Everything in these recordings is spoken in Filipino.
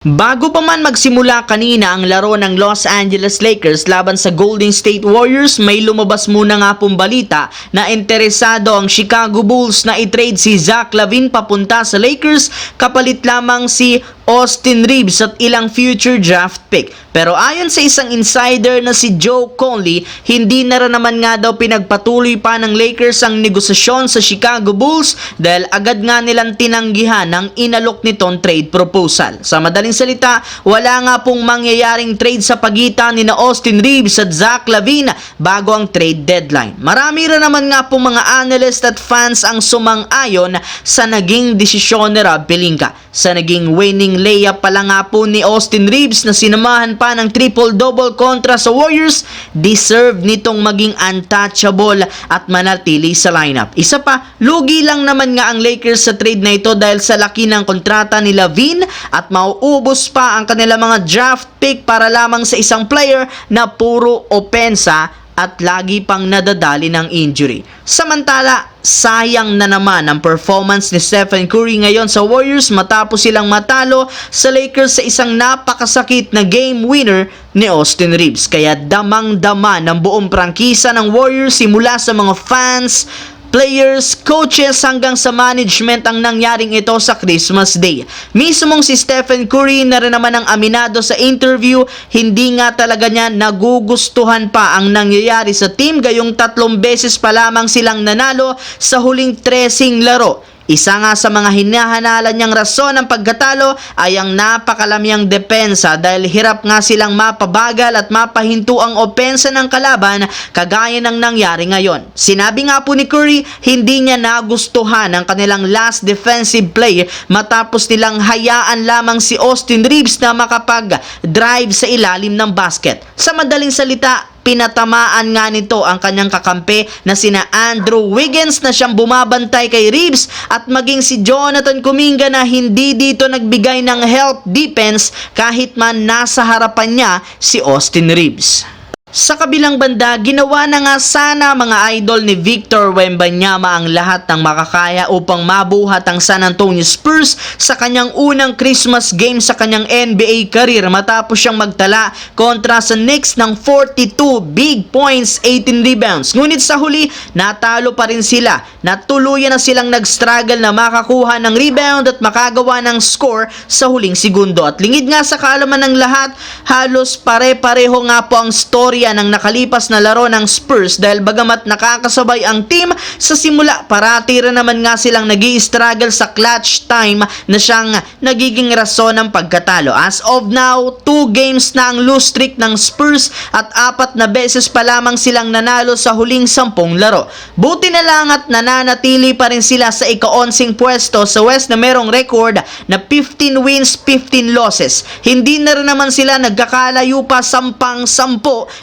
Bago pa man magsimula kanina ang laro ng Los Angeles Lakers laban sa Golden State Warriors, may lumabas muna nga pong balita na interesado ang Chicago Bulls na i-trade si Zach LaVine papunta sa Lakers kapalit lamang si Austin Reeves at ilang future draft pick. Pero ayon sa isang insider na si Joe Conley, hindi na rin naman nga daw pinagpatuloy pa ng Lakers ang negosasyon sa Chicago Bulls dahil agad nga nilang tinanggihan ang inalok nitong trade proposal. Sa madaling salita, wala nga pong mangyayaring trade sa pagitan ni Austin Reeves at Zach LaVine bago ang trade deadline. Marami rin naman nga pong mga analyst at fans ang sumang-ayon sa naging desisyon ni Rob Pelinka. Sa naging winning layup pala nga po ni Austin Reeves na sinamahan pa ng triple-double kontra sa Warriors, deserve nitong maging untouchable at manatili sa lineup. Isa pa, lugi lang naman nga ang Lakers sa trade na ito dahil sa laki ng kontrata ni LaVine at mauubos pa ang kanilang mga draft pick para lamang sa isang player na puro opensa at lagi pang nadadali ng injury. Samantala, sayang na naman ang performance ni Stephen Curry ngayon sa Warriors matapos silang matalo sa Lakers sa isang napakasakit na game winner ni Austin Reeves. Kaya damang-dama ng buong prangkisa ng Warriors simula sa mga fans, players, coaches hanggang sa management ang nangyaring ito sa Christmas Day. Mismong si Stephen Curry na rin naman ang aminado sa interview, hindi nga talaga niya nagugustuhan pa ang nangyayari sa team gayong 3 beses pa lamang silang nanalo sa huling 13 laro. Isa nga sa mga hinahanalan niyang rason ng pagkatalo ay ang napakalamyang depensa dahil hirap nga silang mapabagal at mapahinto ang opensa ng kalaban kagaya ng nangyari ngayon. Sinabi nga po ni Curry, hindi niya nagustuhan ang kanilang last defensive play matapos nilang hayaan lamang si Austin Reeves na makapag-drive sa ilalim ng basket. Sa madaling salita, pinatamaan nga nito ang kanyang kakampi na sina Andrew Wiggins na siyang bumabantay kay Reeves at maging si Jonathan Kuminga na hindi dito nagbigay ng help defense kahit man nasa harapan niya si Austin Reeves. Sa kabilang banda, ginawa na nga sana mga idol ni Victor Wembanyama ang lahat ng makakaya upang mabuhat ang San Antonio Spurs sa kanyang unang Christmas game sa kanyang NBA career matapos siyang magtala kontra sa Knicks ng 42 big points, 18 rebounds. Ngunit sa huli, natalo pa rin sila. Natuluyan na silang nag-struggle na makakuha ng rebound at makagawa ng score sa huling segundo. At lingid nga sa kaalaman ng lahat, halos pare-pareho nga po ang story ng nakalipas na laro ng Spurs dahil bagamat nakakasabay ang team sa simula, parati rin naman nga silang nag-i-struggle sa clutch time na siyang nagiging rason ng pagkatalo. As of now, 2 games na ang lose streak ng Spurs at 4 na beses pa lamang silang nanalo sa huling 10 laro. Buti na lang at nananatili pa rin sila sa ika-11 pwesto sa West na merong record na 15 wins, 15 losses. Hindi na rin naman sila nagkakalayo pa 10-10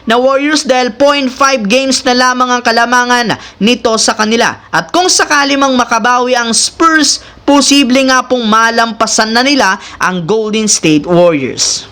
na Warriors dahil 0.5 games na lamang ang kalamangan nito sa kanila. At kung sakali mang makabawi ang Spurs, posible nga pong malampasan na nila ang Golden State Warriors.